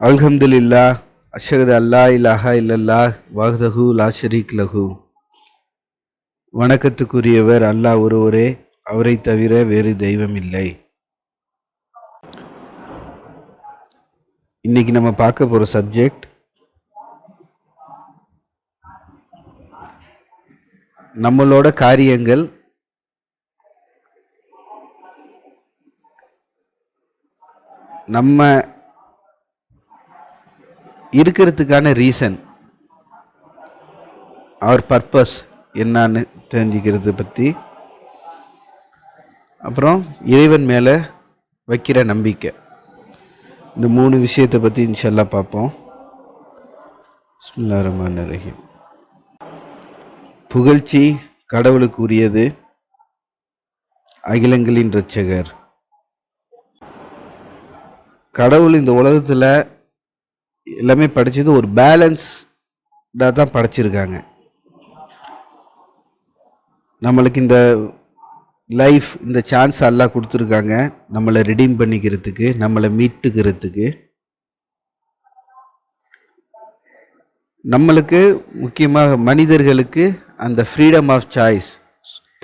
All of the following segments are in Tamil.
அல்ஹம்துலில்லாஹ் அஷ்ஹது அல்லா இலாஹா இல்லல்லாஹ் வஹ்தஹு லா ஷரீக் லஹு. வணக்கத்துக்குரியவர் அல்லாஹ் ஒருவரே, அவரை தவிர வேறு தெய்வம் இல்லை. இன்னைக்கு நம்ம பார்க்க போற சப்ஜெக்ட் நம்மளோட காரியங்கள் நம்ம இருக்கிறதுக்கான ரீசன், அவர் பர்பஸ் என்னன்னு தெரிஞ்சுக்கிறது பற்றி, அப்புறம் இறைவன் மேலே வைக்கிற நம்பிக்கை, இந்த 3 விஷயத்தை பற்றி இன்ஷால்லா பார்ப்போம். பிஸ்மில்லாஹிர் ரஹ்மானிர் ரஹீம். புகழ்ச்சி கடவுளுக்கு உரியது, அகிலங்களின் இரட்சகர். கடவுள் இந்த உலகத்தில் எல்லாமே படைச்சது ஒரு பேலன்ஸ்டாக தான் படைச்சிருக்காங்க. நம்மளுக்கு இந்த லைஃப், இந்த சான்ஸ் எல்லாம் கொடுத்துருக்காங்க, நம்மளை ரிடீம் பண்ணிக்கிறதுக்கு, நம்மளை மீட்டுக்கிறதுக்கு. நம்மளுக்கு முக்கியமாக மனிதர்களுக்கு அந்த ஃப்ரீடம் ஆஃப் சாய்ஸ்,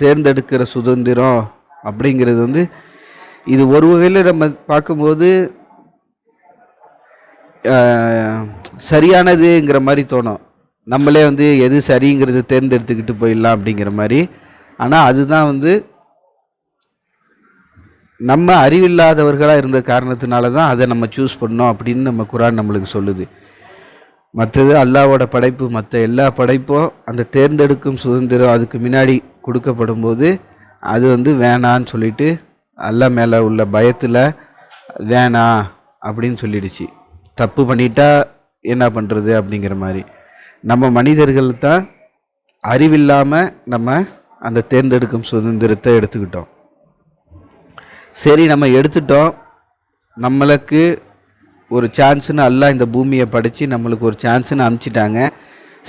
தேர்ந்தெடுக்கிற சுதந்திரம் அப்படிங்கிறது இது ஒரு வகையில் நம்ம பார்க்கும்போது சரியானதுங்கிற மாதிரி தோணும். நம்மளே எது சரிங்கிறது தேர்ந்தெடுத்துக்கிட்டு போயிடலாம் அப்படிங்கிற மாதிரி. ஆனால் அதுதான் நம்ம அறிவில்லாதவர்களாக இருந்த காரணத்தினால தான் அதை நம்ம சூஸ் பண்ணோம் அப்படின்னு நம்ம குரான் நம்மளுக்கு சொல்லுது. மற்றது அல்லாவோட படைப்பு, மற்ற எல்லா படைப்பும் அந்த தேர்ந்தெடுக்கும் சுதந்திரம் அதுக்கு முன்னாடி கொடுக்கப்படும் போது அது வேணான்னு சொல்லிட்டு அல்லா மேலே உள்ள பயத்தில் வேணாம் அப்படின்னு சொல்லிடுச்சு. தப்பு பண்ணிட்டா என்ன பண்ணுறது அப்படிங்கிற மாதிரி. நம்ம மனிதர்கள் தான் அறிவில்லாமல் நம்ம அந்த தேர்ந்தெடுக்கும் சுதந்திரத்தை எடுத்துக்கிட்டோம். சரி, நம்ம எடுத்துட்டோம், நம்மளுக்கு ஒரு சான்ஸ்னு அல்லாஹ் இந்த பூமியை படைச்சி நம்மளுக்கு ஒரு சான்ஸ்னு அனுப்பிச்சிட்டாங்க.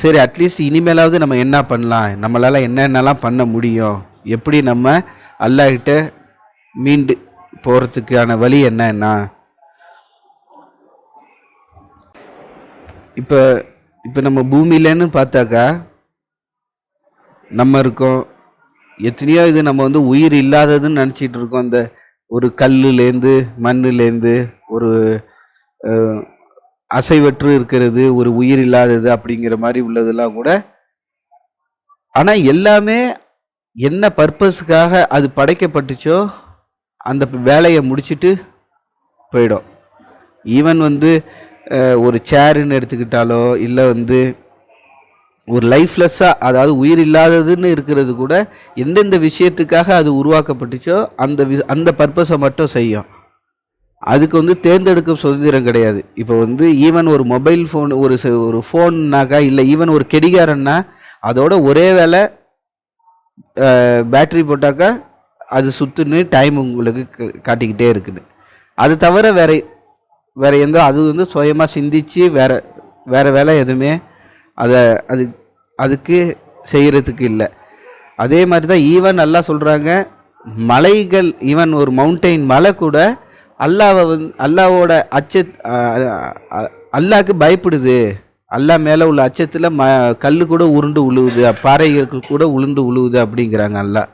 சரி, அட்லீஸ்ட் இனிமேலாவது நம்ம என்ன பண்ணலாம், நம்மளால் என்னென்னலாம் பண்ண முடியும், எப்படி நம்ம அல்லாஹ்கிட்ட மீண்டு போகிறதுக்கான வழி என்னன்னா, இப்போ நம்ம பூமியிலன்னு பார்த்தாக்கா நம்ம இருக்கோம். எத்தனையோ இது நம்ம உயிர் இல்லாததுன்னு நினச்சிட்டு இருக்கோம். இந்த ஒரு கல்லுலேருந்து, மண்ணுலேருந்து, ஒரு அசைவற்று இருக்கிறது, ஒரு உயிர் இல்லாதது அப்படிங்கிற மாதிரி உள்ளதெல்லாம் கூட. ஆனால் எல்லாமே என்ன பர்பஸுக்காக அது படைக்கப்பட்டுச்சோ அந்த வேலையை முடிச்சுட்டு போயிடும். ஈவன் ஒரு சேருன்னு எடுத்துக்கிட்டாலோ, இல்லை ஒரு லைஃப்லெஸ்ஸாக, அதாவது உயிர் இல்லாததுன்னு இருக்கிறது கூட எந்தெந்த விஷயத்துக்காக அது உருவாக்கப்பட்டுச்சோ அந்த பர்பஸை மட்டும் செய்யும். அதுக்கு தேர்ந்தெடுக்கும் சுதந்திரம் கிடையாது. இப்போ ஈவன் ஒரு மொபைல் ஃபோன், ஒரு ஃபோன்னாக்கா, இல்லை ஈவன் ஒரு கெடிகாரன்னா, அதோட ஒரே வேலை பேட்ரி போட்டாக்கா அது சுற்றுன்னு டைம் உங்களுக்கு காட்டிக்கிட்டே இருக்குன்னு. அது தவிர வேற எந்த அது சுயமாக சிந்திச்சு வேற வேலை எதுவுமே அதுக்கு செய்கிறதுக்கு இல்லை. அதே மாதிரி தான் ஈவன் அல்லா சொல்கிறாங்க, மலைகள், ஈவன் ஒரு மவுண்டெயின் மலை கூட அல்லாவோட அல்லாவுக்கு பயப்படுது. அல்லா மேலே உள்ள அச்சத்தில் கல் கூட உருண்டு உழுவுது, பாறைகள் கூட உளுண்டு உழுவுது அப்படிங்கிறாங்க அல்லா.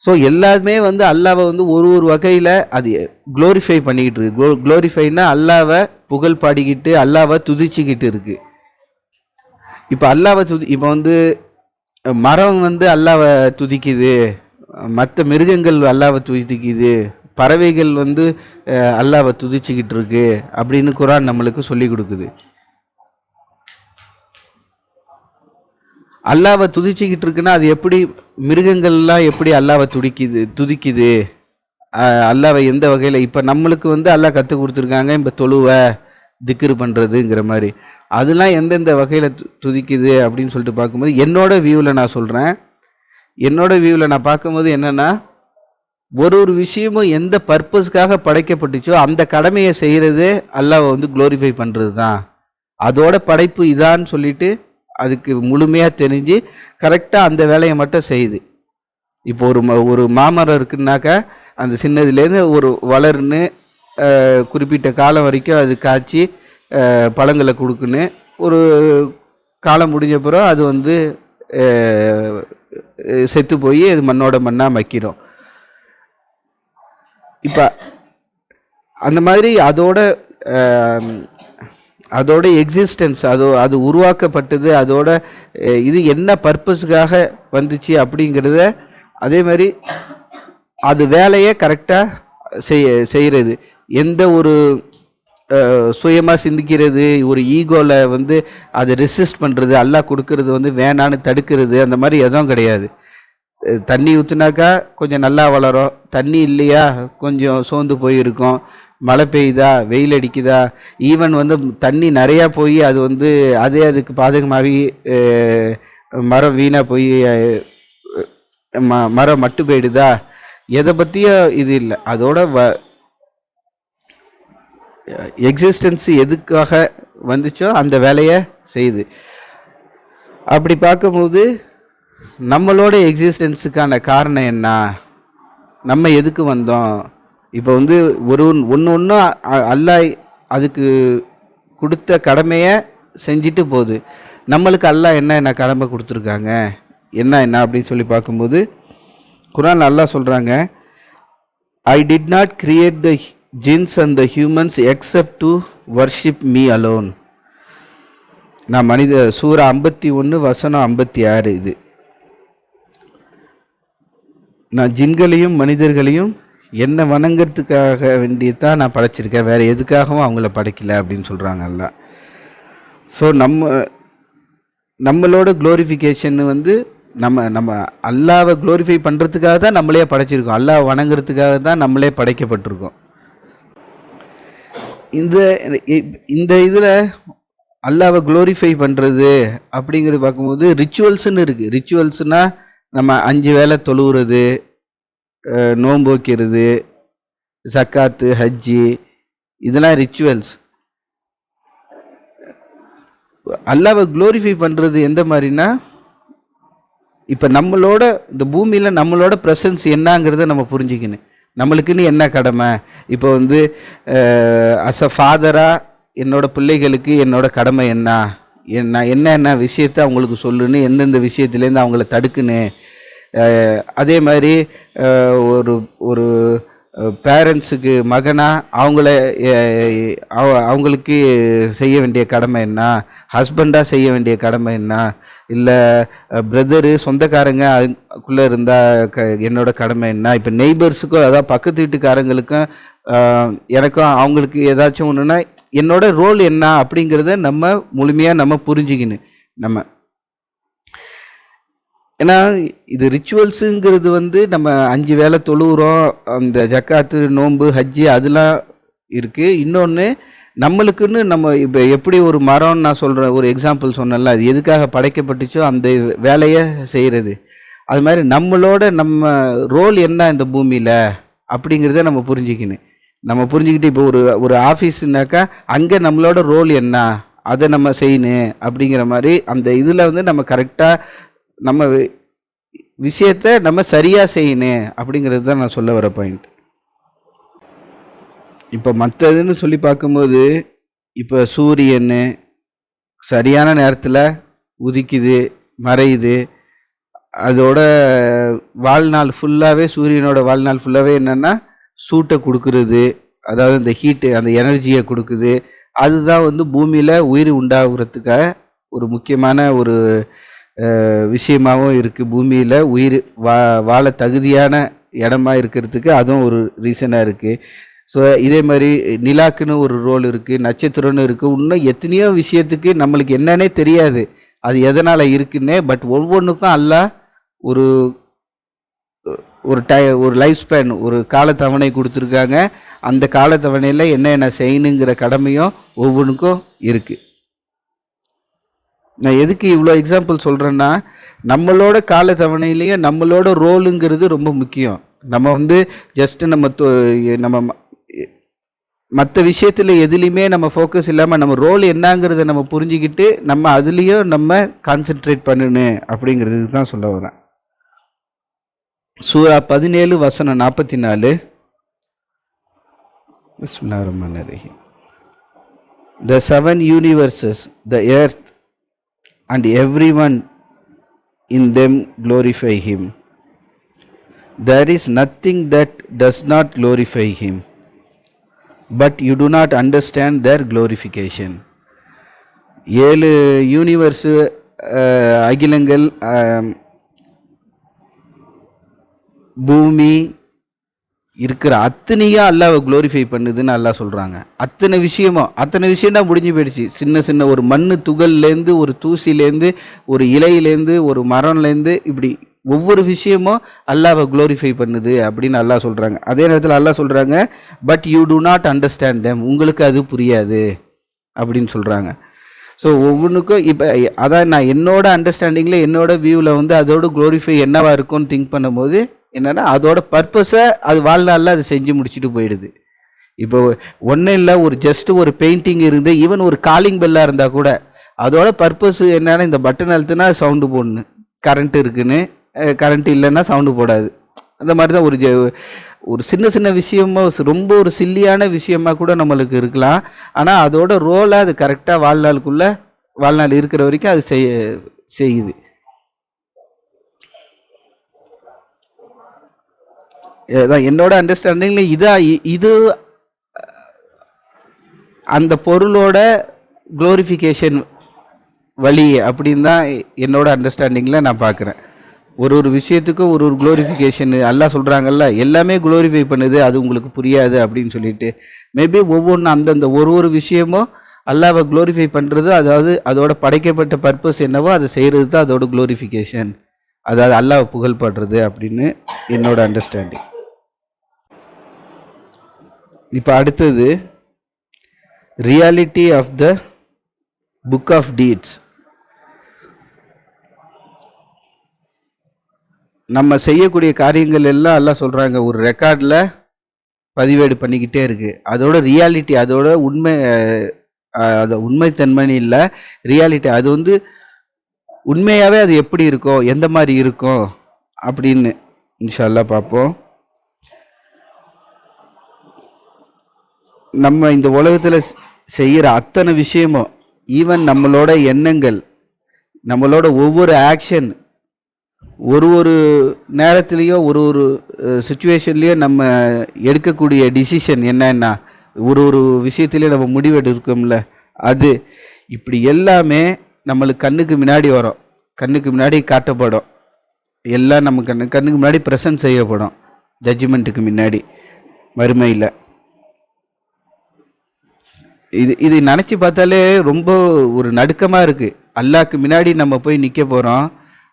ஸோ எல்லாருமே அல்லாவை ஒரு வகையில் அது க்ளோரிஃபை பண்ணிக்கிட்டு இருக்கு. க்ளோரிஃபைனா அல்லாவை புகழ் பாடிக்கிட்டு, அல்லாவை துதிச்சிக்கிட்டு இருக்கு. இப்போ அல்லாவை இப்போ மரம் அல்லாவை துதிக்குது, மற்ற மிருகங்கள் அல்லாவை துதிக்குது, பறவைகள் அல்லாவை துதிச்சிக்கிட்டு இருக்கு அப்படின்னு குரான் நம்மளுக்கு சொல்லி கொடுக்குது. அல்லாவை துதிச்சிக்கிட்டு இருக்குன்னா அது எப்படி, மிருகங்கள்லாம் எப்படி அல்லாவை துதிக்குது, அல்லாவை எந்த வகையில். இப்போ நம்மளுக்கு அல்லாஹ் கற்றுக் கொடுத்துருக்காங்க, இப்போ தொழுவை திக்ரு பண்ணுறதுங்கிற மாதிரி. அதெல்லாம் எந்தெந்த வகையில் துதிக்குது அப்படின்னு சொல்லிட்டு பார்க்கும்போது, என்னோட வியூவில் நான் சொல்கிறேன், என்னோட வியூவில் நான் பார்க்கும்போது என்னென்னா, ஒரு விஷயமும் எந்த பர்பஸ்க்காக படைக்கப்பட்டுச்சோ அந்த கடமையை செய்கிறது அல்லாவை க்ளோரிஃபை பண்ணுறது தான். அதோட படைப்பு இதான்னு சொல்லிட்டு அதுக்கு முழுமையாக தெரிஞ்சு கரெக்டாக அந்த வேலையை மட்டும் செய்யுது. இப்போ ஒரு மாமரம் இருக்குன்னாக்கா, அந்த சின்னதுலேருந்து ஒரு வளர்னு குறிப்பிட்ட காலம் வரைக்கும் அது காய்ச்சி பழங்களை கொடுக்குன்னு. ஒரு காலம் முடிஞ்ச பிறகு அது வந்து செத்து போய் அது மண்ணோட மண்ணாக மக்கிடும். இப்போ அந்த மாதிரி அதோட எக்ஸிஸ்டன்ஸ் அது உருவாக்கப்பட்டது, அதோட இது என்ன பர்பஸுக்காக வந்துச்சு அப்படிங்கிறத, அதே மாதிரி அது வேலையை கரெக்டாக செய்கிறது. எந்த ஒரு சுயமாக சிந்திக்கிறது, ஒரு ஈகோவில் வந்து அதை ரெசிஸ்ட் பண்ணுறது, அல்லாஹ் கொடுக்கறது வந்து வேணான்னு தடுக்கிறது, அந்த மாதிரி எதுவும் கிடையாது. தண்ணி ஊற்றுனாக்கா கொஞ்சம் நல்லா வளரும், தண்ணி இல்லையா கொஞ்சம் சோர்ந்து போயிருக்கும், மழை பெய்யுதா வெயில் அடிக்குதா, ஈவன் வந்து தண்ணி நிறையா போய் அது வந்து அதுக்கு பாதகமாகி மரம் வீணாக போய் மரம் மட்டு போயிடுதா, எதை பற்றியும் இது இல்லை. அதோட எக்ஸிஸ்டன்ஸ் எதுக்காக வந்துச்சோ அந்த வேலையை செய்யுது. அப்படி பார்க்கும்போது நம்மளோட எக்ஸிஸ்டன்ஸுக்கான காரணம் என்ன, நம்ம எதுக்கு வந்தோம், இப்போ வந்து ஒன்று அல்லாஹ் அதுக்கு கொடுத்த கடமையை செஞ்சுட்டு போகுது. நம்மளுக்கு அல்லாஹ் என்ன கடமை கொடுத்துருக்காங்க, என்ன அப்படின்னு சொல்லி பார்க்கும்போது குர்ஆன் அல்லாஹ் சொல்கிறாங்க, I did not create the jinns and the humans except to worship me alone. நான் சூரா 51 வசனம் 56. இது நான் ஜின்களையும் மனிதர்களையும் என்ன வணங்கிறதுக்காக வேண்டியதான் நான் படைச்சிருக்கேன், வேறு எதுக்காகவும் அவங்கள படைக்கல அப்படின்னு சொல்கிறாங்க அல்லாஹ். ஸோ நம்மளோட க்ளோரிஃபிகேஷன் வந்து நம்ம அல்லாவை க்ளோரிஃபை பண்ணுறதுக்காக தான் நம்மளே படைச்சிருக்கோம், அல்லாஹ் வணங்குறதுக்காக தான் நம்மளே படைக்கப்பட்டிருக்கோம். இந்த இதில் அல்லாவை க்ளோரிஃபை பண்ணுறது அப்படிங்கிறது பார்க்கும்போது ரிச்சுவல்ஸ்ன்னு இருக்குது. ரிச்சுவல்ஸ்னால் நம்ம 5 வேளை தொழுகிறது, நோன்பு வைக்கிறது, ஜக்காத்து, ஹஜ்ஜி, இதெல்லாம் ரிச்சுவல்ஸ். அல்லாவை க்ளோரிஃபை பண்ணுறது எந்த மாதிரினா, இப்போ நம்மளோட இந்த பூமியில் நம்மளோட ப்ரெசன்ஸ் என்னங்கிறத நம்ம புரிஞ்சுக்கணும். நம்மளுக்குன்னு என்ன கடமை, இப்போ வந்து அஸ் அ ஃபாதராக என்னோட பிள்ளைகளுக்கு என்னோட கடமை என்னென்ன விஷயத்தை அவங்களுக்கு சொல்லுன்னு, எந்தெந்த விஷயத்துலேருந்து அவங்கள தடுக்குன்னு. அதே மாதிரி ஒரு பேரண்ட்ஸுக்கு மகனாக அவங்களுக்கு செய்ய வேண்டிய கடமை என்ன, ஹஸ்பண்டாக செய்ய வேண்டிய கடமை என்ன, இல்லை பிரதரு சொந்தக்காரங்க அதுக்குள்ளே இருந்தால் என்னோட கடமை என்ன, இப்போ நெய்பர்ஸுக்கும் அதாவது பக்கத்து வீட்டுக்காரங்களுக்கும் எனக்கும் அவங்களுக்கு ஏதாச்சும் ஒன்றுனா என்னோட ரோல் என்ன அப்படிங்கிறத நம்ம முழுமையாக நம்ம புரிஞ்சுக்கணும். ஏன்னா இது ரிச்சுவல்ஸுங்கிறது வந்து நம்ம 5 வேளை தொழுகிறோம், அந்த ஜக்காத்து, நோன்பு, ஹஜ்ஜி அதெல்லாம் இருக்குது. இன்னொன்று நம்மளுக்குன்னு நம்ம இப்போ எப்படி ஒரு மரம்னு நான் சொல்கிறேன், ஒரு எக்ஸாம்பிள் சொன்னேன்ல, அது எதுக்காக படைக்கப்பட்டுச்சோ அந்த வேலையை செய்கிறது. அது மாதிரி நம்ம ரோல் என்ன இந்த பூமியில் அப்படிங்கிறத நம்ம புரிஞ்சுக்கணும். நம்ம புரிஞ்சுக்கிட்டு இப்போ ஒரு ஆஃபீஸுனாக்கா அங்கே நம்மளோட ரோல் என்ன, அதை நம்ம செய்யணும் அப்படிங்கிற மாதிரி அந்த இதில் வந்து நம்ம கரெக்டாக நம்ம விஷயத்தை நம்ம சரியாக செய்யணும் அப்படிங்கிறது தான் நான் சொல்ல வர பாயிண்ட். இப்போ மற்றதுன்னு சொல்லி பார்க்கும்போது, இப்போ சூரியன் சரியான நேரத்தில் உதிக்குது, மறையுது, அதோட வாழ்நாள் ஃபுல்லாகவே, சூரியனோட வாழ்நாள் ஃபுல்லாகவே என்னென்னா சூட்டை கொடுக்குறது, அதாவது இந்த ஹீட்டு அந்த எனர்ஜியை கொடுக்குது. அதுதான் வந்து பூமியில் உயிர் உண்டாகிறதுக்காக ஒரு முக்கியமான ஒரு விஷயமாகவும் இருக்குது. பூமியில் உயிர் வாழ தகுதியான இடமா இருக்கிறதுக்கு அதுவும் ஒரு ரீசனாக இருக்குது. ஸோ இதே மாதிரி நிலாக்குன்னு ஒரு ரோல் இருக்குது, நட்சத்திரம்னு இருக்குது, இன்னும் எத்தனையோ விஷயத்துக்கு நம்மளுக்கு என்னன்னே தெரியாது அது எதனால் இருக்குன்னே. பட் ஒவ்வொன்றுக்கும் அல்லாஹ் ஒரு லைஃப் ஸ்பேன், ஒரு காலத்தவணை கொடுத்துருக்காங்க. அந்த காலத்தவணையில் என்ன செய்யணுங்கிற கடமையும் ஒவ்வொன்றுக்கும் இருக்குது. நான் எதுக்கு இவ்வளோ எக்ஸாம்பிள் சொல்கிறேன்னா, நம்மளோட காலத்தவணையிலேயே நம்மளோட ரோலுங்கிறது ரொம்ப முக்கியம். நம்ம வந்து ஜஸ்ட்டு நம்ம மற்ற விஷயத்தில் எதுலேயுமே நம்ம ஃபோக்கஸ் இல்லாமல் நம்ம ரோல் என்னங்கிறத நம்ம புரிஞ்சுக்கிட்டு நம்ம அதுலேயும் நம்ம கான்சென்ட்ரேட் பண்ணணும் அப்படிங்கிறதுக்கு தான் சொல்ல வரேன். சூரா 17 வசனம் 44. பிஸ்மில்லாஹிர் ரஹ்மானிர் Rahim. The seven universes, the earth, and everyone in them glorify Him. There is nothing that does not glorify Him, but you do not understand their glorification. 7 universe, அகிலங்கள், பூமி இருக்கிற அத்தனையும் அல்லாவை குளோரிஃபை பண்ணுதுன்னு அல்லா சொல்கிறாங்க. அத்தனை விஷயம் தான் முடிஞ்சு போயிடுச்சு. சின்ன சின்ன ஒரு மண்ணு துகள்லேருந்து, ஒரு தூசிலேருந்து, ஒரு இலையிலேருந்து, ஒரு மரம்லேருந்து, இப்படி ஒவ்வொரு விஷயமும் அல்லாவை குளோரிஃபை பண்ணுது அப்படின்னு அல்லா சொல்கிறாங்க. அதே நேரத்தில் அல்லா சொல்கிறாங்க, but you to not understand them, உங்களுக்கு அது புரியாது அப்படின்னு சொல்கிறாங்க. ஸோ ஒவ்வொன்றுக்கும் இப்போ அதான் நான் என்னோட அண்டர்ஸ்டாண்டிங்கில், என்னோட வியூவில் வந்து அதோட குளோரிஃபை என்னவா இருக்கும்னு திங்க் பண்ணும்போது என்னென்னா, அதோட பர்பஸை அது வாழ்நாளில் அது செஞ்சு முடிச்சுட்டு போயிடுது. இப்போ ஒன்றும் இல்லை, ஒரு ஜஸ்ட் ஒரு பெயிண்டிங் இருந்து, ஈவன் ஒரு காலிங் பெல்லாக இருந்தால் கூட அதோட பர்பஸ் என்னென்னா, இந்த பட்டன் அழுத்துனா சவுண்டு போடணும், கரண்ட் இருக்குன்னு, கரண்ட் இல்லைன்னா சவுண்டு போடாது. அந்த மாதிரி தான் ஒரு சின்ன சின்ன விஷயமா, ரொம்ப ஒரு சில்லியான விஷயமா கூட நம்மளுக்கு இருக்கலாம். ஆனால் அதோட ரோலை அது கரெக்டாக வாழ்நாள் இருக்கிற வரைக்கும் அது செய்யுது. என்னோட அண்டர்ஸ்டாண்டிங்கில் இது அந்த பொருளோட குளோரிஃபிகேஷன் வழி அப்படின்னு தான் என்னோட அண்டர்ஸ்டாண்டிங்கில் நான் பார்க்குறேன். ஒரு விஷயத்துக்கும் ஒரு குளோரிஃபிகேஷன் எல்லாம் சொல்கிறாங்கல்ல, எல்லாமே குளோரிஃபை பண்ணுது, அது உங்களுக்கு புரியாது அப்படின்னு சொல்லிட்டு, மேபி ஒவ்வொன்றும் அந்தந்த ஒரு விஷயமும் அல்லாவை குளோரிஃபை பண்ணுறது, அதாவது அதோட படைக்கப்பட்ட பர்பஸ் என்னவோ அதை செய்கிறது தான் அதோட குளோரிஃபிகேஷன், அதாவது அல்லாவை புகழ்படுறது அப்படின்னு என்னோட அண்டர்ஸ்டாண்டிங். இப்போ அடுத்தது reality of the book of deeds. நம்ம செய்யக்கூடிய காரியங்கள் எல்லாம் எல்லாம் சொல்கிறாங்க ஒரு ரெக்கார்டில் பதிவேடு பண்ணிக்கிட்டே இருக்குது. அதோட ரியாலிட்டி, அதோட உண்மைத்தன்மை இல்லை, ரியாலிட்டி அது வந்து உண்மையாகவே அது எப்படி இருக்கும், எந்த மாதிரி இருக்கும் அப்படின்னு இன்ஷா அல்லாஹ் பார்ப்போம். நம்ம இந்த உலகத்தில் செய்கிற அத்தனை விஷயமும், ஈவன் நம்மளோட எண்ணங்கள், நம்மளோட ஒவ்வொரு ஆக்ஷன், ஒரு நேரத்துலேயும் ஒரு சுச்சுவேஷன்லேயும் நம்ம எடுக்கக்கூடிய டிசிஷன் என்னன்னா, ஒரு விஷயத்துலேயும் நம்ம முடிவெடுக்கோம்ல, அது இப்படி எல்லாமே நம்மளுக்கு கண்ணுக்கு முன்னாடி வரும், கண்ணுக்கு முன்னாடி காட்டப்படும், எல்லாம் நம்ம கண்ணுக்கு முன்னாடி ப்ரெசன்ட் செய்யப்படும் ஜட்ஜ்மெண்ட்டுக்கு முன்னாடி மறுமையில். இது நினச்சி பார்த்தாலே ரொம்ப ஒரு நடுக்கமாக இருக்குது. அல்லாஹ்க்கு முன்னாடி நம்ம போய் நிற்க போகிறோம்,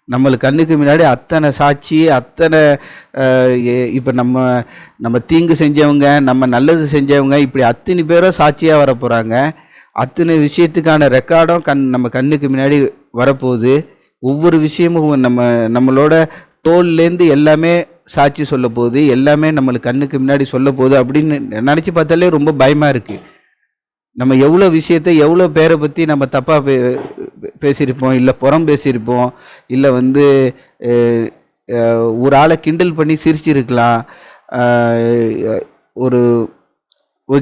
நம்மளுக்கு கண்ணுக்கு முன்னாடி அத்தனை சாட்சி, அத்தனை இப்போ நம்ம தீங்கு செஞ்சவங்க, நம்ம நல்லது செஞ்சவங்க, இப்படி அத்தனை பேரும் சாட்சியாக வர போகிறாங்க. அத்தனை விஷயத்துக்கான ரெக்கார்டும் நம்ம கண்ணுக்கு முன்னாடி வரப்போகுது. ஒவ்வொரு விஷயமும் நம்மளோட தோல்லேருந்து எல்லாமே சாட்சி சொல்ல போகுது, எல்லாமே நம்மளுக்கு கண்ணுக்கு முன்னாடி சொல்ல போகுது. அப்படின்னு நினச்சி பார்த்தாலே ரொம்ப பயமாக இருக்குது. நம்ம எவ்வளோ விஷயத்தை, எவ்வளோ பேரை பற்றி நம்ம தப்பாக பேசியிருப்போம், இல்லை புறம் பேசியிருப்போம், இல்லை வந்து ஒரு ஆளை கிண்டல் பண்ணி சிரிச்சிருக்கலாம், ஒரு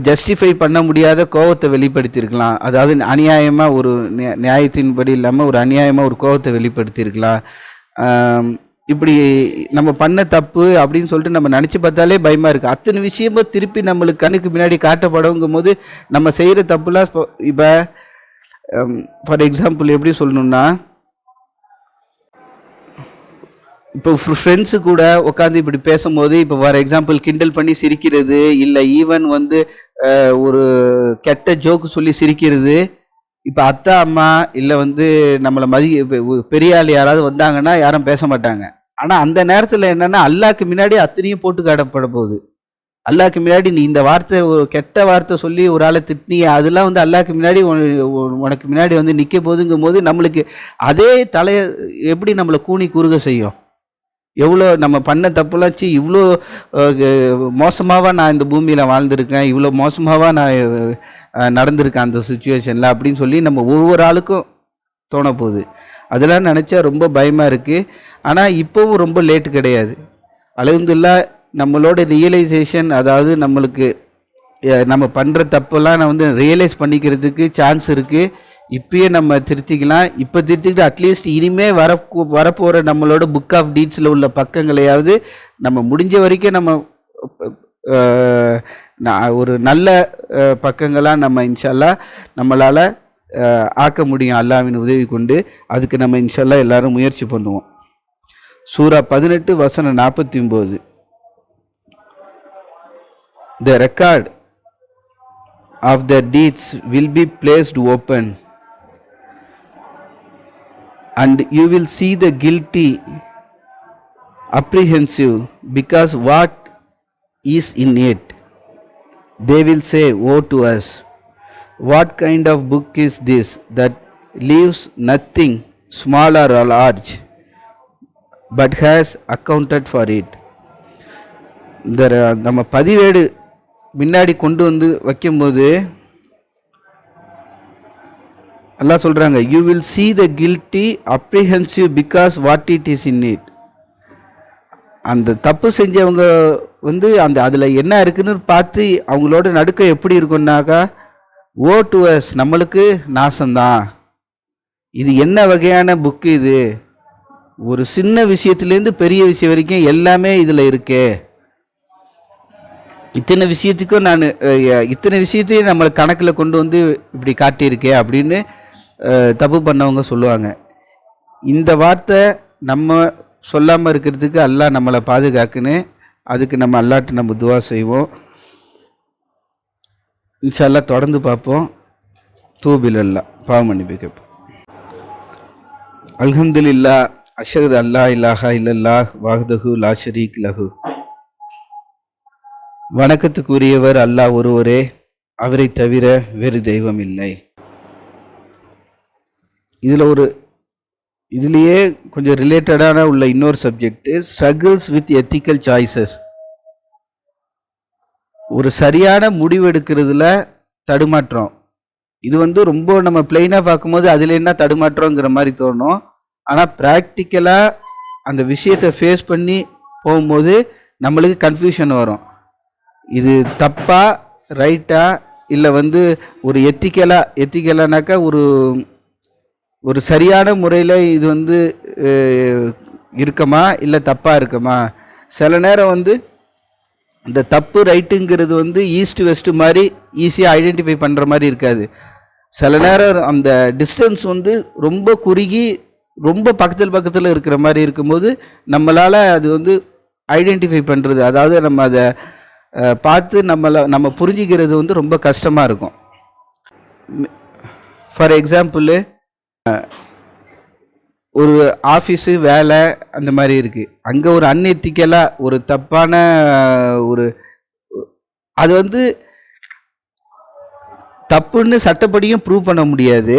ஜஸ்டிஃபை பண்ண முடியாத கோபத்தை வெளிப்படுத்தியிருக்கலாம், அதாவது அநியாயமாக ஒரு நியாயத்தின்படி இல்லாமல் ஒரு அநியாயமாக ஒரு கோபத்தை வெளிப்படுத்தியிருக்கலாம். இப்படி நம்ம பண்ண தப்பு அப்படின்னு சொல்லிட்டு நம்ம நினச்சி பார்த்தாலே பயமாக இருக்குது. அத்தனை விஷயமும் திருப்பி நம்மளுக்கு கண்ணுக்கு முன்னாடி காட்டப்படுங்கும் போது நம்ம செய்கிற தப்புலாம் இப்போ ஃபார் எக்ஸாம்பிள் எப்படி சொல்லணும்னா, இப்போ ஃப்ரெண்ட்ஸு கூட உட்காந்து இப்படி பேசும்போது, இப்போ ஃபார் எக்ஸாம்பிள் கிண்டல் பண்ணி சிரிக்கிறது, இல்லை ஈவன் வந்து ஒரு கெட்ட ஜோக்கு சொல்லி சிரிக்கிறது, இப்போ அத்தா அம்மா இல்லை வந்து நம்மளை பெரிய ஆள் யாராவது வந்தாங்கன்னா யாரும் பேச மாட்டாங்க. ஆனால் அந்த நேரத்தில் என்னென்னா, அல்லாஹ்க்கு முன்னாடி அத்தனையும் போட்டு காட்டப்பட போகுது. அல்லாஹ்க்கு முன்னாடி நீ இந்த வார்த்தை, ஒரு கெட்ட வார்த்தை சொல்லி ஒரு ஆளை திட்டினிய, அதெல்லாம் வந்து அல்லாஹ்க்கு முன்னாடி உனக்கு முன்னாடி வந்து நிற்க போதுங்கும் போது நம்மளுக்கு அதே தலையை எப்படி நம்மளை கூனி குறுக செய்யும். எவ்வளோ நம்ம பண்ண தப்புலாச்சு, இவ்வளோ மோசமாவா நான் இந்த பூமியில் வாழ்ந்திருக்கேன், இவ்வளோ மோசமாவா நான் நடந்திருக்கேன் அந்த சுச்சுவேஷனில் அப்படின்னு சொல்லி நம்ம ஒவ்வொரு ஆளுக்கும் தோண போகுது. அதெல்லாம் நினச்சா ரொம்ப பயமாக இருக்குது. ஆனால் இப்போவும் ரொம்ப லேட்டு கிடையாது. அல்ஹம்துலில்லாஹ் நம்மளோட ரியலைசேஷன், அதாவது நம்மளுக்கு நம்ம பண்ணுற தப்பெல்லாம் நான் வந்து ரியலைஸ் பண்ணிக்கிறதுக்கு சான்ஸ் இருக்குது. இப்பயே நம்ம திருத்திக்கலாம். இப்போ திருத்திக்கிட்டு அட்லீஸ்ட் இனிமே வரப்போகிற நம்மளோட புக் ஆஃப் டீட்ஸில் உள்ள பக்கங்களையாவது நம்ம முடிஞ்ச வரைக்கும் நம்ம ஒரு நல்ல பக்கங்களாக நம்ம இன்ஷால்லா நம்மளால் ஆக்க முடியும் அல்லாஹ்வின் உதவி கொண்டு. அதுக்கு நம்ம இன்ஷால்லா எல்லாரும் முயற்சி பண்ணுவோம். சூரா 18 வசனம் 49. The record of their deeds will be placed open, and you will see the guilty apprehensive because what is in it. They will say, woe to us, what kind of book is this that leaves nothing small or large but has accounted for it. இந்த நம்ம பதிவேடு முன்னாடி கொண்டு வந்து வைக்கும்போது அல்லாஹ் சொல்றாங்க, you will see the guilty apprehensive because what it is in it. அந்த தப்பு செஞ்சவங்க வந்து அந்த அதில் என்ன இருக்குன்னு பார்த்து அவங்களோட நடுக்கம் எப்படி இருக்குன்னாக்கா, ஓ டு அஸ், நம்மளுக்கு நாசம்தான். இது என்ன வகையான புக்கு இது? ஒரு சின்ன விஷயத்துலேருந்து பெரிய விஷயம் வரைக்கும் எல்லாமே இதில் இருக்கே. இத்தனை விஷயத்துக்கும் நான் இத்தனை விஷயத்தையும் நம்மளை கணக்கில் கொண்டு வந்து இப்படி காட்டியிருக்கேன் அப்படின்னு தப்பு பண்ணவங்க சொல்லுவாங்க. இந்த வார்த்தை நம்ம சொல்லாமல் இருக்கிறதுக்கு அல்லாஹ் நம்மளை பாதுகாக்குன்னு, அதுக்கு நம்ம அல்லாஹ்ட்ட நம்ம துவா செய்வோம். இன்ஷா அல்லாஹ் தொடர்ந்து பார்ப்போம். தூபில் அல்லாஹ், பாவ மன்னிப்பு கேட்போம். அல்ஹம்துலில்லாஹ், அஷ்ஹது அல்லா இலாஹா இல்லல்லாஹ் வஹ்தஹு லா ஷரீக் லஹு. வணக்கத்துக்குரியவர் அல்லாஹ் ஒருவரே, அவரை தவிர வேறு தெய்வம் இல்லை. இதுலேயே கொஞ்சம் ரிலேட்டடான உள்ள இன்னொரு subject, struggles with ethical choices. ஒரு சரியான முடிவு எடுக்கிறதுல தடுமாற்றம். இது வந்து ரொம்ப நம்ம பிளெயினாக பார்க்கும்போது அதில் என்ன தடுமாற்றங்கிற மாதிரி தோணும். ஆனால் ப்ராக்டிக்கலாக அந்த விஷயத்தை ஃபேஸ் பண்ணி போகும்போது நம்மளுக்கு கன்ஃபியூஷன் வரும். இது தப்பா ரைட்டா, இல்லை வந்து ஒரு எத்திக்கலானாக்கா ஒரு சரியான முறையில் இது வந்து இருக்குமா இல்லை தப்பாக இருக்குமா. சில நேரம் வந்து இந்த தப்பு ரைட்டுங்கிறது வந்து ஈஸ்ட் வெஸ்ட் மாதிரி ஈஸியாக ஐடென்டிஃபை பண்ணுற மாதிரி இருக்காது. சில நேரம் அந்த டிஸ்டன்ஸ் வந்து ரொம்ப குறுகி ரொம்ப பக்கத்தில் இருக்கிற மாதிரி இருக்கும்போது நம்மளால் அது வந்து ஐடென்டிஃபை பண்ணுறது, அதாவது நம்ம அதை பார்த்து நம்ம புரிஞ்சிக்கிறது வந்து ரொம்ப கஷ்டமாக இருக்கும். ஃபார் எக்ஸாம்பிள், ஒரு ஆஃபீஸு வேலை அந்த மாதிரி இருக்குது. அங்கே ஒரு அன்எத்திக்கலாக ஒரு தப்பான அது வந்து தப்புன்னு சட்டப்படியும் ப்ரூவ் பண்ண முடியாது.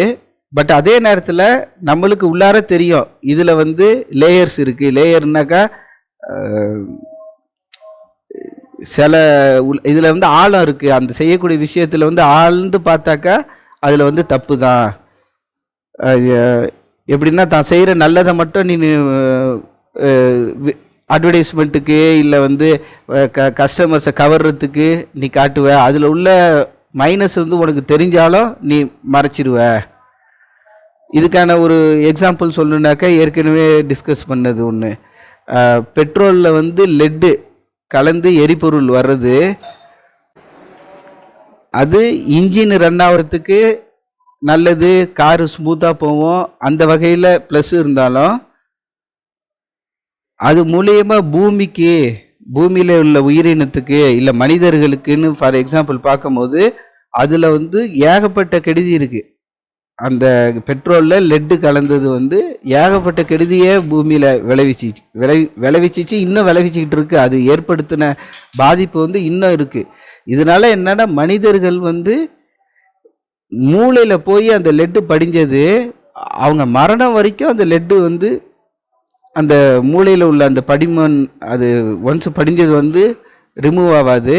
பட் அதே நேரத்தில் நம்மளுக்கு உள்ளார தெரியும் இதில் வந்து லேயர்ஸ் இருக்குது. லேயர்னாக்கா சில இதில் வந்து ஆழம் இருக்குது. அந்த செய்யக்கூடிய விஷயத்தில் வந்து ஆழ்ந்து பார்த்தாக்கா அதில் வந்து தப்பு தான். எப்படின்னா தான் செய்கிற நல்லதை மட்டும் நீ அட்வர்டைஸ்மெண்ட்டுக்கு இல்லை வந்து கஸ்டமர்ஸை கவர்றதுக்கு நீ காட்டுவ. அதில் உள்ள மைனஸ் வந்து உனக்கு தெரிஞ்சாலும் நீ மறைச்சிடுவ. இதுக்கான ஒரு எக்ஸாம்பிள் சொல்லணுன்னாக்கா, ஏற்கனவே டிஸ்கஸ் பண்ணது ஒன்று, பெட்ரோலில் வந்து லெட்டு கலந்து எரிபொருள் வர்றது, அது இன்ஜின் ரன் ஆகிறதுக்கு நல்லது, காரு ஸ்மூத்தாக போவோம், அந்த வகையில் ப்ளஸ் இருந்தாலும் அது மூலியமாக பூமியில் உள்ள உயிரினத்துக்கு இல்லை மனிதர்களுக்குன்னு ஃபார் எக்ஸாம்பிள் பார்க்கும்போது அதில் வந்து ஏகப்பட்ட கெடுதி இருக்குது. அந்த பெட்ரோலில் லெட்டு கலந்தது வந்து ஏகப்பட்ட கெடுதியை பூமியில் விளைவிச்சிச்சு, இன்னும் விளைவிச்சிக்கிட்டு இருக்குது. அது ஏற்படுத்தின பாதிப்பு வந்து இன்னும் இருக்குது. இதனால என்னன்னா, மனிதர்கள் வந்து மூளையில் போய் அந்த லெட்டு படிஞ்சது, அவங்க மரணம் வரைக்கும் அந்த லெட்டு வந்து அந்த மூளையில் உள்ள அந்த படிமன் அது ஒன்ஸ் படிஞ்சது வந்து ரிமூவ் ஆகாது.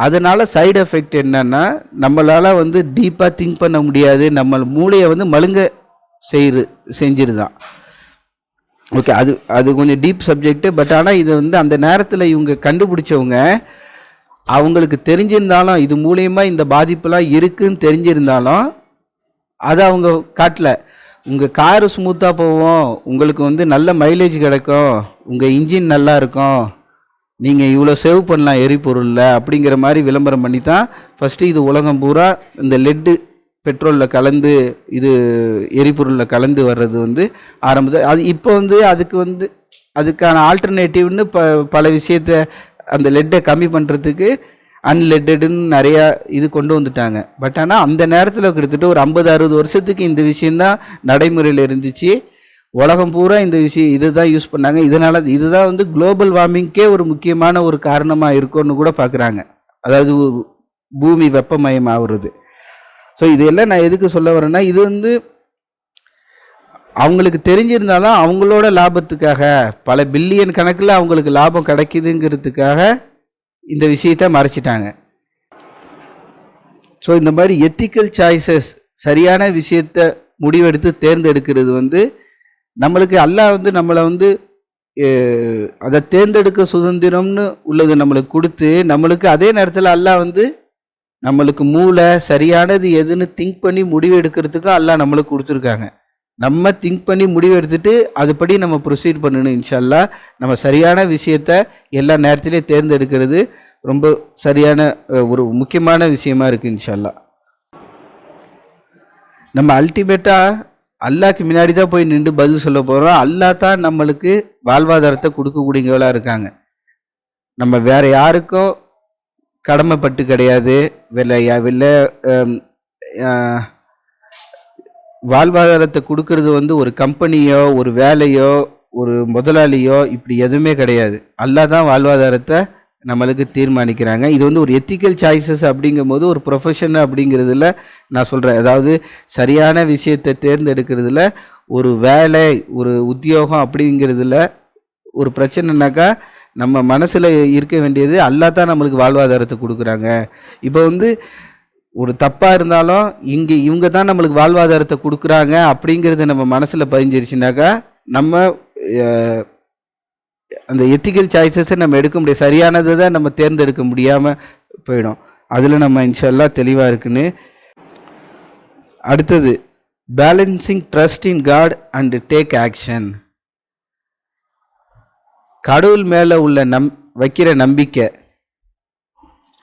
அதனால் சைடு எஃபெக்ட் என்னன்னா, நம்மளால் வந்து டீப்பாக திங்க் பண்ண முடியாது, நம்ம மூளையை வந்து மழுங்க செஞ்சிருதான். ஓகே, அது கொஞ்சம் டீப் சப்ஜெக்ட். பட் ஆனால் இது வந்து அந்த நேரத்தில் இவங்க கண்டுபிடிச்சவங்க அவங்களுக்கு தெரிஞ்சிருந்தாலும், இது மூலியமா இந்த பாதிப்புலாம் இருக்குன்னு தெரிஞ்சிருந்தாலும் அதை அவங்க காட்டல. உங்கள் காரு ஸ்மூத்தாக போகும், உங்களுக்கு வந்து நல்ல மைலேஜ் கிடைக்கும், உங்கள் இன்ஜின் நல்லா இருக்கும், நீங்கள் இவ்வளோ சேவ் பண்ணலாம் எரிபொருளில் அப்படிங்கிற மாதிரி விளம்பரம் பண்ணி தான் ஃபஸ்ட்டு இது உலகம் பூரா இந்த லெட்டு பெட்ரோலில் கலந்து இது எரிபொருளில் கலந்து வர்றது வந்து ஆரம்பத்தில். அது இப்போ வந்து அதுக்கான ஆல்டர்னேட்டிவ்னு பல விஷயத்தை அந்த லெட்டை கம்மி பண்ணுறதுக்கு அன்லெட்டடுன்னு நிறையா இது கொண்டு வந்துட்டாங்க. பட் ஆனால் அந்த நேரத்தில் கிட்டத்தட்ட ஒரு 50-60 வருஷத்துக்கு இந்த விஷயந்தான் நடைமுறையில் இருந்துச்சு. உலகம் பூரா இந்த விஷயம் இதை தான் யூஸ் பண்ணாங்க. இதனால் இதுதான் வந்து குளோபல் வார்மிங்க்கே ஒரு முக்கியமான ஒரு காரணமாக இருக்கும்னு கூட பார்க்குறாங்க. அதாவது பூமி வெப்பமயம் ஆகுறது. ஸோ இதெல்லாம் நான் எதுக்கு சொல்ல வரேன்னா, இது வந்து அவங்களுக்கு தெரிஞ்சிருந்தாலும் அவங்களோட லாபத்துக்காக பல பில்லியன் கணக்கில் அவங்களுக்கு லாபம் கிடைக்குதுங்கிறதுக்காக இந்த விஷயத்தை மறைச்சிட்டாங்க. ஸோ இந்த மாதிரி எத்திக்கல் சாய்ஸஸ், சரியான விஷயத்தை முடிவெடுத்து தேர்ந்தெடுக்கிறது வந்து நம்மளுக்கு அல்லாஹ் வந்து நம்மளை வந்து அதை தேர்ந்தெடுக்க சுதந்திரம்னு உள்ளது நம்மளுக்கு கொடுத்து, நம்மளுக்கு அதே நேரத்தில் அல்லாஹ் வந்து நம்மளுக்கு மூளை சரியானது எதுன்னு திங்க் பண்ணி முடிவு எடுக்கிறதுக்கும் அல்லாஹ் நம்மளுக்கு கொடுத்துருக்காங்க. நம்ம திங்க் பண்ணி முடிவு எடுத்துட்டு அதுபடி நம்ம ப்ரொசீட் பண்ணணும். இன்ஷால்லா நம்ம சரியான விஷயத்த எல்லா நேரத்திலையும் தேர்ந்தெடுக்கிறது ரொம்ப சரியான ஒரு முக்கியமான விஷயமா இருக்குது. இன்ஷால்லா நம்ம அல்டிமேட்டாக அல்லாஹ்க்கு முன்னாடி தான் போய் நின்று பதில் சொல்ல போகிறோம். அல்லாஹ் தான் நம்மளுக்கு வாழ்வாதாரத்தை கொடுக்கக்கூடியவங்களாக இருக்காங்க. நம்ம வேற யாருக்கும் கடமைப்பட்டு கிடையாது. வெளில வாழ்வாதாரத்தை கொடுக்கறது வந்து ஒரு கம்பெனியோ ஒரு வேலையோ ஒரு முதலாளியோ இப்படி எதுவுமே கிடையாது. அல்லாஹ் தான் வாழ்வாதாரத்தை நம்மளுக்கு தீர்மானிக்கிறாங்க. இது வந்து ஒரு எத்திக்கல் சாய்ஸஸ் அப்படிங்கும் போது ஒரு ப்ரொஃபஷன் அப்படிங்கிறதுல நான் சொல்கிறேன். அதாவது சரியான விஷயத்தை தேர்ந்தெடுக்கிறதுல ஒரு வேலை ஒரு உத்தியோகம் அப்படிங்கிறதுல ஒரு பிரச்சனைனாக்கா நம்ம மனசில் இருக்க வேண்டியது அல்லாஹ் தான் நம்மளுக்கு வாழ்வாதாரத்தை கொடுக்குறாங்க. இப்போ வந்து ஒரு தப்பாக இருந்தாலும் இவங்க தான் நம்மளுக்கு வாழ்வாதாரத்தை கொடுக்குறாங்க அப்படிங்கிறது நம்ம மனசில் பதிஞ்சிருச்சுனாக்கா நம்ம அந்த எத்திக்கல் சாய்ஸஸை நம்ம எடுக்க முடியாது. சரியானதை தான் நம்ம தேர்ந்தெடுக்க முடியாமல் போயிடும். அதில் நம்ம இன்ஷால்லா தெளிவாக இருக்குன்னு. அடுத்தது balancing trust in God and take action. கடவுள் மேலே உள்ள வைக்கிற நம்பிக்கை,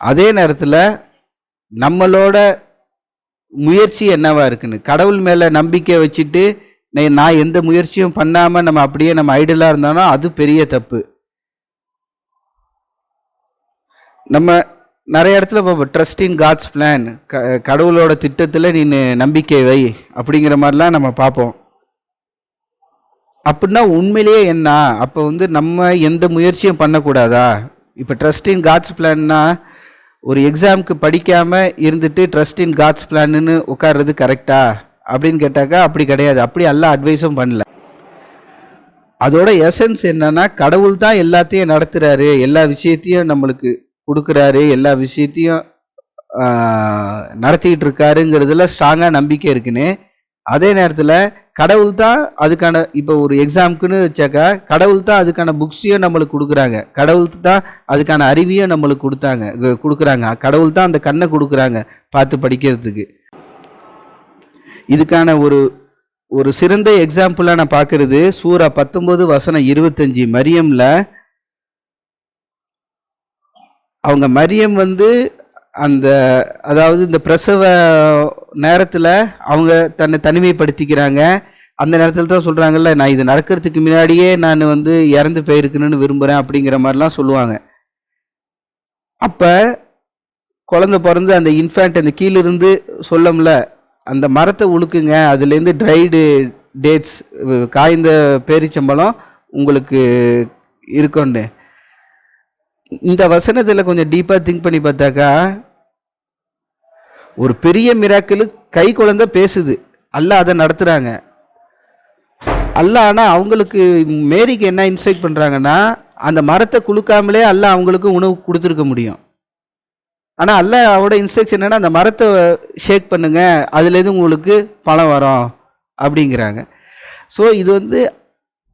அதே நேரத்தில் நம்மளோட முயற்சி என்னவா இருக்குன்னு. கடவுள் மேலே நம்பிக்கை வச்சுட்டு நான் எந்த முயற்சியும் பண்ணாமல் நம்ம அப்படியே நம்ம ஐடலாக இருந்தாலும் அது பெரிய தப்பு. நம்ம நிறைய இடத்துல பார்ப்போம், ட்ரஸ்ட் இன் காட்ஸ் பிளான், கடவுளோட திட்டத்தில் நீ நம்பிக்கை வை அப்படிங்கிற மாதிரிலாம் நம்ம பார்ப்போம். அப்படின்னா உண்மையிலேயே என்ன? அப்போ வந்து நம்ம எந்த முயற்சியும் பண்ணக்கூடாதா? இப்போ ட்ரஸ்ட் இன் காட்ஸ் பிளான்னா ஒரு எக்ஸாமுக்கு படிக்காமல் இருந்துட்டு ட்ரஸ்ட் இன் காட்ஸ் பிளான்னு உட்கார்றது கரெக்டா அப்படின்னு கேட்டாக்கா அப்படி கிடையாது. அப்படி எல்லாம் அட்வைஸும் பண்ணல. அதோட எசன்ஸ் என்னன்னா, கடவுள் தான் எல்லாத்தையும் நடத்துகிறாரு, எல்லா விஷயத்தையும் நம்மளுக்கு கொடுக்குறாரு, எல்லா விஷயத்தையும் நடத்திக்கிட்டு இருக்காருங்கிறதுல ஸ்ட்ராங்காக நம்பிக்கை இருக்குன்னு. அதே நேரத்தில் கடவுள் தான் அதுக்கான, இப்போ ஒரு எக்ஸாமுக்குன்னு வச்சாக்கா கடவுள் தான் அதுக்கான புக்ஸையும் நம்மளுக்கு கொடுக்குறாங்க, கடவுள் தான் அதுக்கான அறிவியும் நம்மளுக்கு கொடுக்குறாங்க, கடவுள் தான் அந்த கண்ணை கொடுக்குறாங்க பார்த்து படிக்கிறதுக்கு. இதுக்கான ஒரு சிறந்த எக்ஸாம்பிளாக நான் பார்க்கறது சூரா 19:25 மரியம்ல. அவங்க மரியம் வந்து அதாவது இந்த பிரசவ நேரத்தில் அவங்க தன்னை தனிமைப்படுத்திக்கிறாங்க. அந்த நேரத்தில் தான் சொல்கிறாங்கல்ல, நான் இது நடக்கிறதுக்கு முன்னாடியே நான் வந்து இறந்து போயிருக்கணும்னு விரும்புகிறேன் அப்படிங்கிற மாதிரிலாம் சொல்லுவாங்க. அப்போ குழந்தை பிறந்து அந்த இன்ஃபேண்ட் அந்த கீழிருந்து சொல்லம்ல, அந்த மரத்தை உழுக்குங்க, அதுலேருந்து ட்ரைடு டேட்ஸ் காய்ந்த பேரிச்சம்பழம் உங்களுக்கு இருக்குன்னு. இந்த வசனத்தில் கொஞ்சம் டீப்பாக திங்க் பண்ணி பார்த்தாக்கா ஒரு பெரிய மிராக்கிள், கை குழந்தை பேசுது, அல்லாஹ் அதை நடத்துகிறாங்க. அல்லாஹ் ஆனால் அவங்களுக்கு மேரிக்கு என்ன இன்ஸ்ட்ரக்ட் பண்ணுறாங்கன்னா, அந்த மரத்தை குலுக்காமலே அல்லாஹ் அவங்களுக்கு உணவு கொடுத்துருக்க முடியும். ஆனால் அல்லாஹ் அவரோட இன்ஸ்ட்ரக்ஷன் என்னன்னா, அந்த மரத்தை ஷேக் பண்ணுங்க, அதுலேருந்து உங்களுக்கு பழம் வரும் அப்படிங்கிறாங்க. ஸோ இது வந்து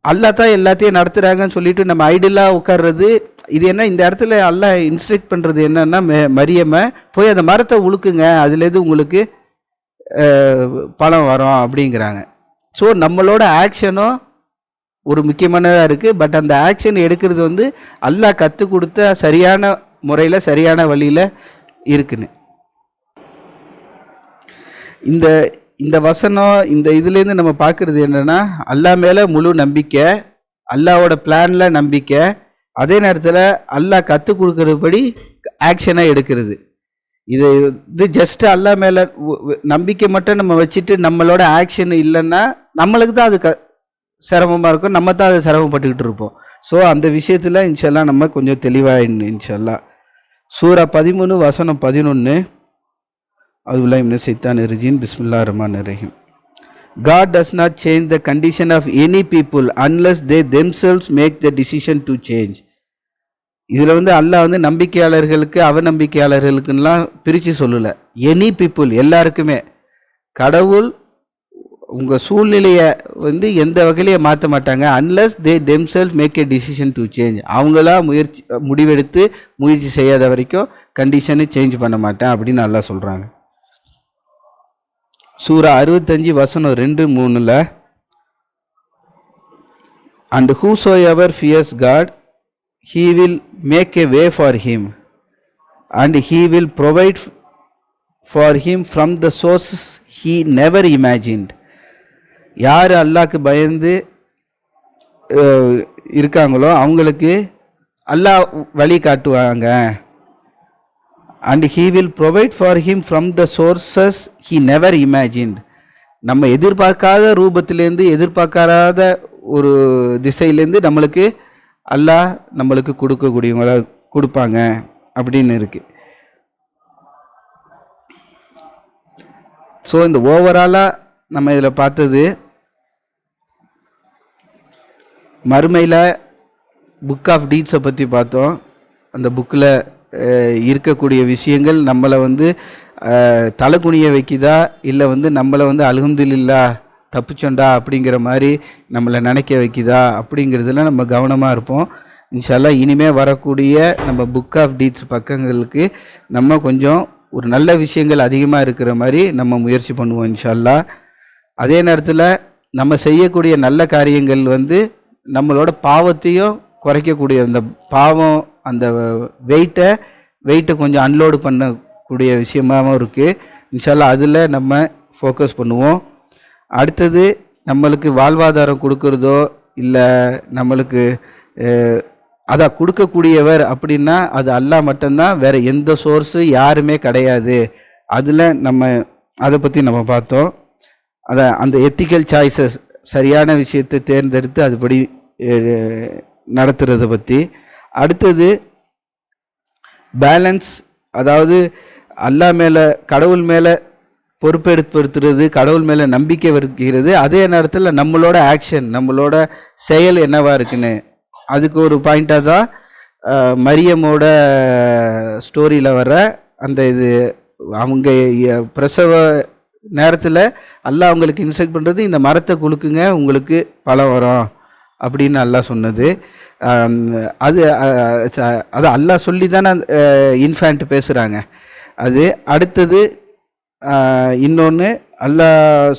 அல்லாஹ் தான் எல்லாத்தையும் நடத்துகிறாங்கன்னு சொல்லிட்டு நம்ம ஐடியலாக உட்கார்றது, இது என்ன இந்த இடத்துல அல்லாஹ் இன்ஸ்ட்ரக்ட் பண்ணுறது என்னன்னா, மரியம்மை போய் அந்த மரத்தை உழுக்குங்க, அதுலேருந்து உங்களுக்கு பழம் வரும் அப்படிங்கிறாங்க. ஸோ நம்மளோட ஆக்ஷனும் ஒரு முக்கியமானதாக இருக்குது. பட் அந்த ஆக்ஷன் எடுக்கிறது வந்து அல்லாஹ் கற்றுக் கொடுத்த சரியான முறையில் சரியான வழியில் இருக்குன்னு. இந்த இந்த வசனம் இந்த இதுலேருந்து நம்ம பார்க்குறது என்னென்னா, அல்லாஹ் மேலே முழு நம்பிக்கை, அல்லாவோட பிளானில் நம்பிக்கை, அதே நேரத்தில் அல்லாஹ் கற்றுக் கொடுக்குறபடி ஆக்ஷனாக எடுக்கிறது. இது ஜஸ்ட் அல்லாஹ் மேலே நம்பிக்கை மட்டும் நம்ம வச்சுட்டு நம்மளோட ஆக்ஷன் இல்லைன்னா நம்மளுக்கு தான் அது சிரமமாக இருக்கும், நம்ம தான் அதை சிரமப்பட்டுக்கிட்டு இருப்போம். ஸோ அந்த விஷயத்தில் இன்ஷல்லா நம்ம கொஞ்சம் தெளிவாக இன்ஷல்லா. சூரா 13 வசனம் 11. அவுதுபில்லாஹி மினஷ் ஷைத்தானிர் ரஜீம். பிஸ்மில்லாஹிர் ரஹ்மானிர் Rahim. God does not change the condition of any people unless they themselves make the decision to change. இதில் வந்து அல்லாஹ் வந்து நம்பிக்கையாளர்களுக்கு அவநம்பிக்கையாளர்களுக்குலாம் பிரித்து சொல்லலை. எனி பீப்புள் எல்லாருக்குமே. கடவுள் உங்கள் சூழ்நிலையை வந்து எந்த வகையிலேயே மாற்ற மாட்டாங்க. Unless they themselves make a decision to change. அவங்களா முடிவெடுத்து முயற்சி செய்யாத வரைக்கும் கண்டிஷனை சேஞ்ச் பண்ண மாட்டேன் அப்படின்னு நல்லா சொல்கிறாங்க. சூரா 65 வசனம் 2-3. And whosoever fears God, he will make a way for him, and he will provide for him from the sources he never imagined. யார் அல்லாஹ்க்கு பயந்து இருக்காங்களோ அவங்களுக்கு அல்லாஹ் வழி காட்டுவாங்க. And he will provide for him from the sources he never imagined. நம்ம எதிர்பார்க்காத ரூபத்திலேருந்து எதிர்பார்க்காத ஒரு திசையிலேருந்து நம்மளுக்கு அல்லாஹ் நம்மளுக்கு கொடுக்கக்கூடியவங்களா கொடுப்பாங்க அப்படின்னு இருக்கு. ஸோ இந்த ஓவராலாக நம்ம இதில் பார்த்தது மறுமையில் புக் ஆஃப் டீட்ஸை பற்றி பார்த்தோம். அந்த புக்கில் இருக்கக்கூடிய விஷயங்கள் நம்மளை வந்து தலை குனிய வைக்குதா, இல்லை வந்து நம்மளை வந்து அல்ஹம்துலில்லாஹ் தப்பிச்சோண்டா அப்படிங்கிற மாதிரி நம்மளை நினைக்க வைக்குதா அப்படிங்கிறதுல நம்ம கவனமாக இருப்போம். இன்ஷா அல்லாஹ் இனிமேல் வரக்கூடிய நம்ம புக் ஆஃப் டீட்ஸ் பக்கங்களுக்கு நம்ம கொஞ்சம் ஒரு நல்ல விஷயங்கள் அதிகமாக இருக்கிற மாதிரி நம்ம முயற்சி பண்ணுவோம் இன்ஷா அல்லாஹ். அதே நேரத்தில் நம்ம செய்யக்கூடிய நல்ல காரியங்கள் வந்து நம்மளோட பாவத்தையும் குறைக்கக்கூடிய, அந்த பாவம் அந்த வெயிட்டை கொஞ்சம் அன்லோடு பண்ணக்கூடிய விஷயமாகவும் இருக்குது இன்ஷா அல்லாஹ். அதில் நம்ம ஃபோக்கஸ் பண்ணுவோம். அடுத்தது நம்மளுக்கு வாழ்வாதாரம் கொடுக்குறதோ இல்லை நம்மளுக்கு அதை கொடுக்கக்கூடியவர் அப்படின்னா அது அல்லாஹ் மட்டும்தான், வேறு எந்த சோர்ஸு யாருமே கிடையாது. அதில் நம்ம அதை பற்றி நம்ம பார்த்தோம். அந்த எத்திக்கல் சாய்ஸஸ் சரியான விஷயத்தை தேர்ந்தெடுத்து அதுபடி நடத்துறதை பற்றி. அடுத்தது பேலன்ஸ், அதாவது அல்லாஹ் மேலே கடவுள் மேலே பொறுப்பெடுப்படுத்துறது, கடவுள் மேலே நம்பிக்கை வைக்கிறது, அதே நேரத்தில் நம்மளோட ஆக்ஷன் நம்மளோட செயல் என்னவா இருக்குன்னு. அதுக்கு ஒரு பாயிண்டாக தான் மரியமோட ஸ்டோரியில் வர அந்த இது, அவங்க பிரசவ நேரத்தில் அல்லாஹ் அவங்களுக்கு இன்ஸ்ட்ரக்ட் பண்ணுறது, இந்த மரத்தை குலுக்குங்க உங்களுக்கு பழம் வரும் அப்படின்னு அல்லாஹ் சொன்னது. அது அல்லாஹ் சொல்லி தானே இன்ஃபேண்ட் பேசுகிறாங்க. அது அடுத்தது இன்னொன்று அல்லாஹ்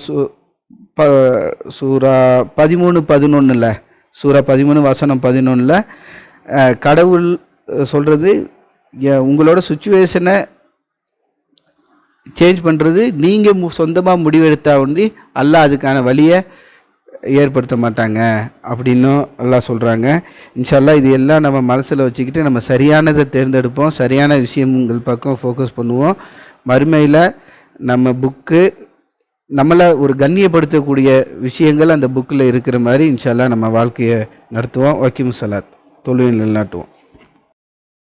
சூரா 13:11 சூரா 13 வசனம் 11 கடவுள் சொல்கிறது, உங்களோட சுச்சுவேஷனை சேஞ்ச் பண்ணுறது நீங்கள் சொந்தமாக முடிவெடுத்தா ஒன்றி அல்லாஹ் அதுக்கான வழியை ஏற்படுத்த மாட்டாங்க அப்படின்னும் அல்லாஹ் சொல்கிறாங்க. இன்ஷா அல்லாஹ் இது எல்லாம் நம்ம மனசில் வச்சுக்கிட்டு நம்ம சரியானதை தேர்ந்தெடுப்போம், சரியான விஷயங்கள் பக்கம் ஃபோக்கஸ் பண்ணுவோம். மறுமையில் நம்ம புக்கு நம்மளை ஒரு கண்ணியப்படுத்தக்கூடிய விஷயங்கள் அந்த புக்கில் இருக்கிற மாதிரி இன்ஷா அல்லாஹ் நம்ம வாழ்க்கையை நடத்துவோம். வக்கீம் சலாத் தொழுவில் நிலைநாட்டுவோம்.